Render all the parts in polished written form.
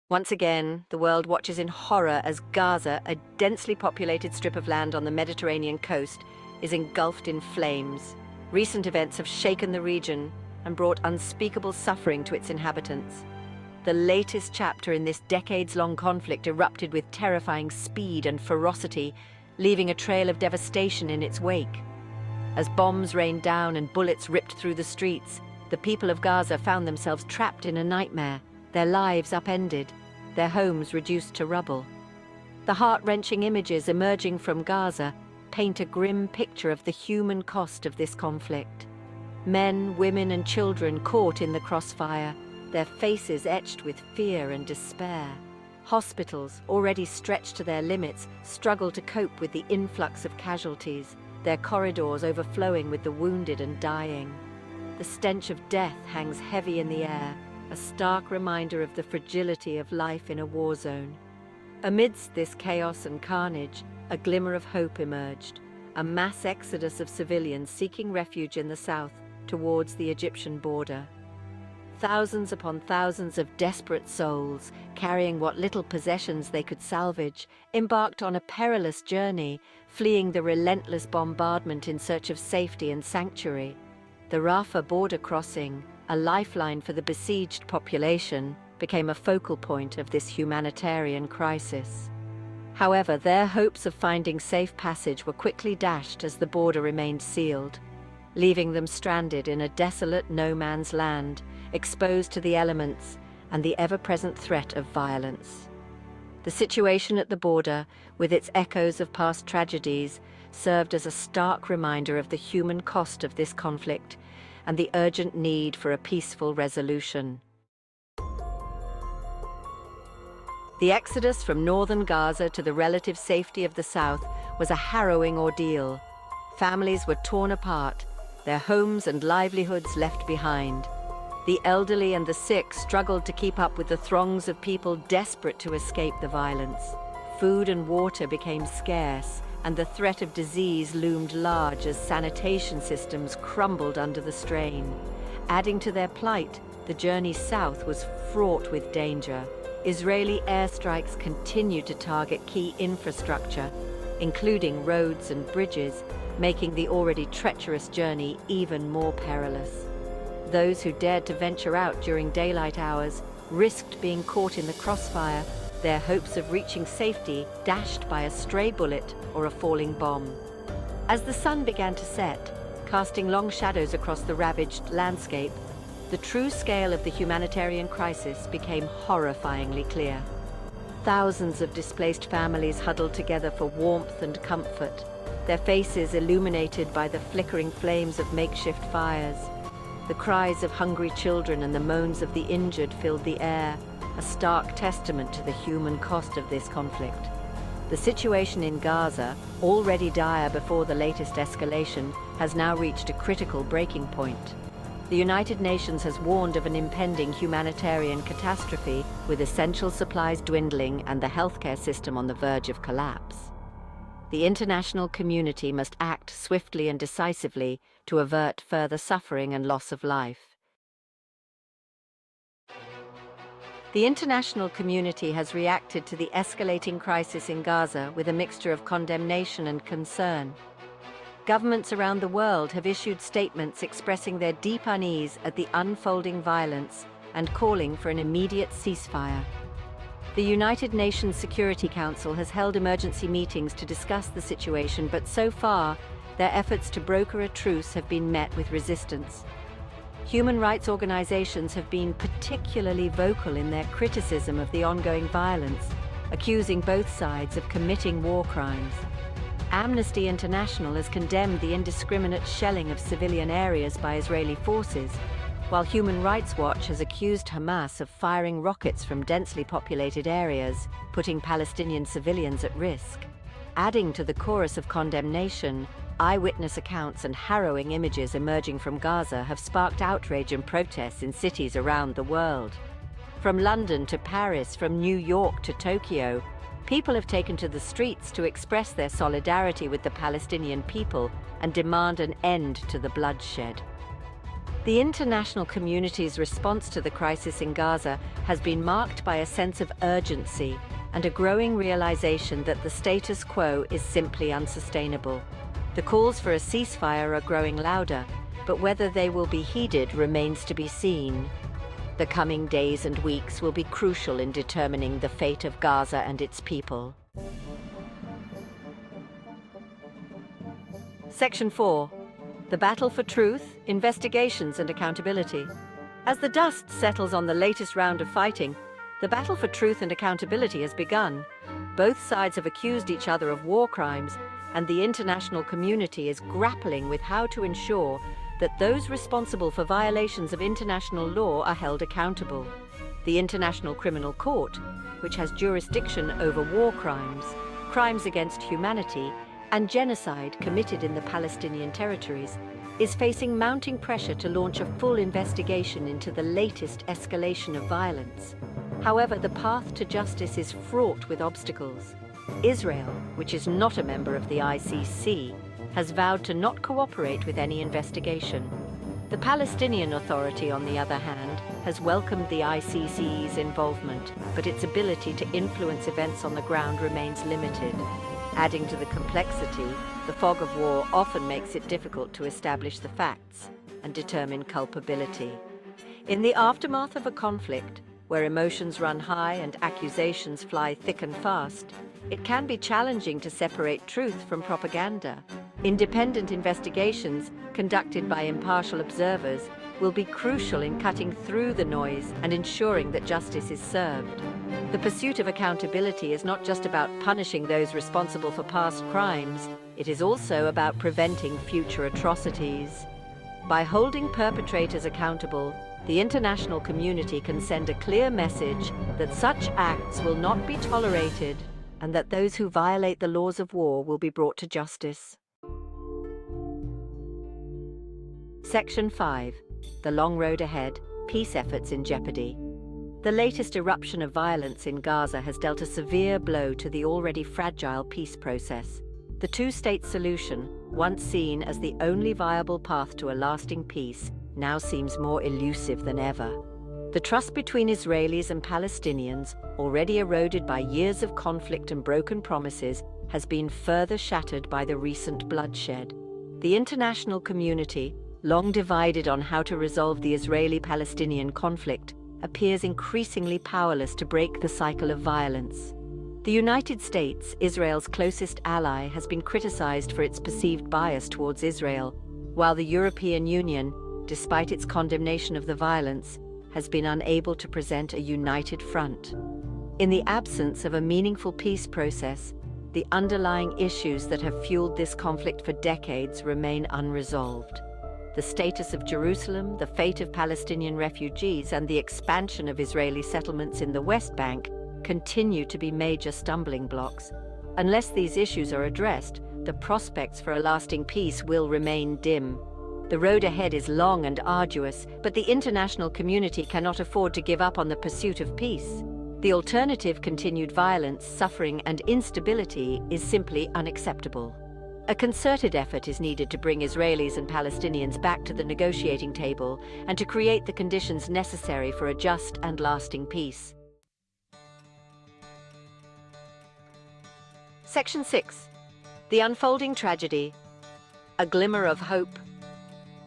Once again, the world watches in horror as Gaza, a densely populated strip of land on the Mediterranean coast, is engulfed in flames. Recent events have shaken the region and brought unspeakable suffering to its inhabitants. The latest chapter in this decades-long conflict erupted with terrifying speed and ferocity, leaving a trail of devastation in its wake. As bombs rained down and bullets ripped through the streets, the people of Gaza found themselves trapped in a nightmare, their lives upended, their homes reduced to rubble. The heart-wrenching images emerging from Gaza paint a grim picture of the human cost of this conflict. Men, women, and children caught in the crossfire, their faces etched with fear and despair. Hospitals, already stretched to their limits, struggle to cope with the influx of casualties, their corridors overflowing with the wounded and dying. The stench of death hangs heavy in the air, a stark reminder of the fragility of life in a war zone. Amidst this chaos and carnage, a glimmer of hope emerged, a mass exodus of civilians seeking refuge in the south towards the Egyptian border. Thousands upon thousands of desperate souls, carrying what little possessions they could salvage, embarked on a perilous journey, fleeing the relentless bombardment in search of safety and sanctuary. The Rafah border crossing, a lifeline for the besieged population, became a focal point of this humanitarian crisis. However, their hopes of finding safe passage were quickly dashed as the border remained sealed, leaving them stranded in a desolate no-man's land, exposed to the elements and the ever-present threat of violence. The situation at the border, with its echoes of past tragedies, served as a stark reminder of the human cost of this conflict and the urgent need for a peaceful resolution. The exodus from northern Gaza to the relative safety of the south was a harrowing ordeal. Families were torn apart, their homes and livelihoods left behind. The elderly and the sick struggled to keep up with the throngs of people desperate to escape the violence. Food and water became scarce, and the threat of disease loomed large as sanitation systems crumbled under the strain. Adding to their plight, the journey south was fraught with danger. Israeli airstrikes continued to target key infrastructure, including roads and bridges, making the already treacherous journey even more perilous. Those who dared to venture out during daylight hours risked being caught in the crossfire, their hopes of reaching safety dashed by a stray bullet or a falling bomb. As the sun began to set, casting long shadows across the ravaged landscape, the true scale of the humanitarian crisis became horrifyingly clear. Thousands of displaced families huddled together for warmth and comfort, their faces illuminated by the flickering flames of makeshift fires. The cries of hungry children and the moans of the injured filled the air, a stark testament to the human cost of this conflict. The situation in Gaza, already dire before the latest escalation, has now reached a critical breaking point. The United Nations has warned of an impending humanitarian catastrophe, with essential supplies dwindling and the healthcare system on the verge of collapse. The international community must act swiftly and decisively to avert further suffering and loss of life. The international community has reacted to the escalating crisis in Gaza with a mixture of condemnation and concern. Governments around the world have issued statements expressing their deep unease at the unfolding violence and calling for an immediate ceasefire. The United Nations Security Council has held emergency meetings to discuss the situation, but so far, their efforts to broker a truce have been met with resistance. Human rights organizations have been particularly vocal in their criticism of the ongoing violence, accusing both sides of committing war crimes. Amnesty International has condemned the indiscriminate shelling of civilian areas by Israeli forces, while Human Rights Watch has accused Hamas of firing rockets from densely populated areas, putting Palestinian civilians at risk. Adding to the chorus of condemnation, eyewitness accounts and harrowing images emerging from Gaza have sparked outrage and protests in cities around the world. From London to Paris, from New York to Tokyo, people have taken to the streets to express their solidarity with the Palestinian people and demand an end to the bloodshed. The international community's response to the crisis in Gaza has been marked by a sense of urgency and a growing realization that the status quo is simply unsustainable. The calls for a ceasefire are growing louder, but whether they will be heeded remains to be seen. The coming days and weeks will be crucial in determining the fate of Gaza and its people. Section 4. The battle for truth, investigations and accountability. As the dust settles on the latest round of fighting, the battle for truth and accountability has begun. Both sides have accused each other of war crimes, and the international community is grappling with how to ensure that those responsible for violations of international law are held accountable. The International Criminal Court, which has jurisdiction over war crimes, crimes against humanity, and genocide committed in the Palestinian territories, is facing mounting pressure to launch a full investigation into the latest escalation of violence. However, the path to justice is fraught with obstacles. Israel, which is not a member of the ICC, has vowed to not cooperate with any investigation. The Palestinian Authority, on the other hand, has welcomed the ICC's involvement, but its ability to influence events on the ground remains limited. Adding to the complexity, the fog of war often makes it difficult to establish the facts and determine culpability. In the aftermath of a conflict, where emotions run high and accusations fly thick and fast, it can be challenging to separate truth from propaganda. Independent investigations, conducted by impartial observers, will be crucial in cutting through the noise and ensuring that justice is served. The pursuit of accountability is not just about punishing those responsible for past crimes, it is also about preventing future atrocities. By holding perpetrators accountable, the international community can send a clear message that such acts will not be tolerated and that those who violate the laws of war will be brought to justice. Section 5. The long road ahead, peace efforts in jeopardy. The latest eruption of violence in Gaza has dealt a severe blow to the already fragile peace process. The two-state solution, once seen as the only viable path to a lasting peace, now seems more elusive than ever. The trust between Israelis and Palestinians, already eroded by years of conflict and broken promises, has been further shattered by the recent bloodshed. The international community, long divided on how to resolve the Israeli-Palestinian conflict, appears increasingly powerless to break the cycle of violence. The United States, Israel's closest ally, has been criticized for its perceived bias towards Israel, while the European Union, despite its condemnation of the violence, has been unable to present a united front. In the absence of a meaningful peace process, the underlying issues that have fueled this conflict for decades remain unresolved. The status of Jerusalem, the fate of Palestinian refugees, and the expansion of Israeli settlements in the West Bank continue to be major stumbling blocks. Unless these issues are addressed, the prospects for a lasting peace will remain dim. The road ahead is long and arduous, but the international community cannot afford to give up on the pursuit of peace. The alternative, continued violence, suffering, and instability, is simply unacceptable. A concerted effort is needed to bring Israelis and Palestinians back to the negotiating table and to create the conditions necessary for a just and lasting peace. Section 6. The unfolding tragedy. A glimmer of hope.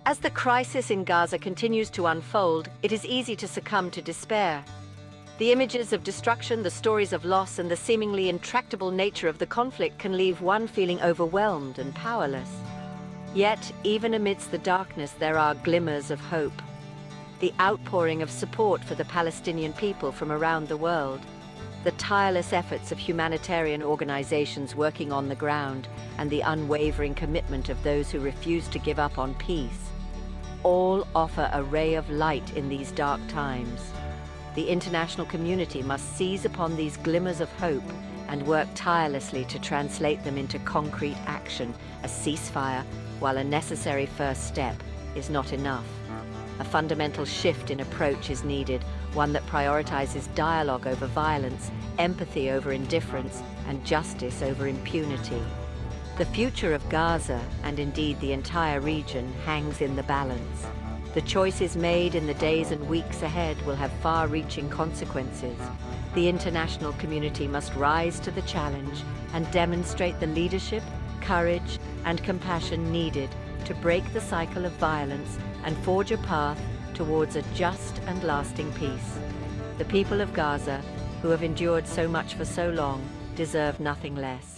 As the crisis in Gaza continues to unfold, it is easy to succumb to despair. The images of destruction, the stories of loss, and the seemingly intractable nature of the conflict can leave one feeling overwhelmed and powerless. Yet, even amidst the darkness, there are glimmers of hope. The outpouring of support for the Palestinian people from around the world, the tireless efforts of humanitarian organizations working on the ground, and the unwavering commitment of those who refuse to give up on peace, all offer a ray of light in these dark times. The international community must seize upon these glimmers of hope and work tirelessly to translate them into concrete action. A ceasefire, while a necessary first step, is not enough. A fundamental shift in approach is needed, one that prioritizes dialogue over violence, empathy over indifference, and justice over impunity. The future of Gaza, and indeed the entire region, hangs in the balance. The choices made in the days and weeks ahead will have far-reaching consequences. The international community must rise to the challenge and demonstrate the leadership, courage, and compassion needed to break the cycle of violence and forge a path towards a just and lasting peace. The people of Gaza, who have endured so much for so long, deserve nothing less.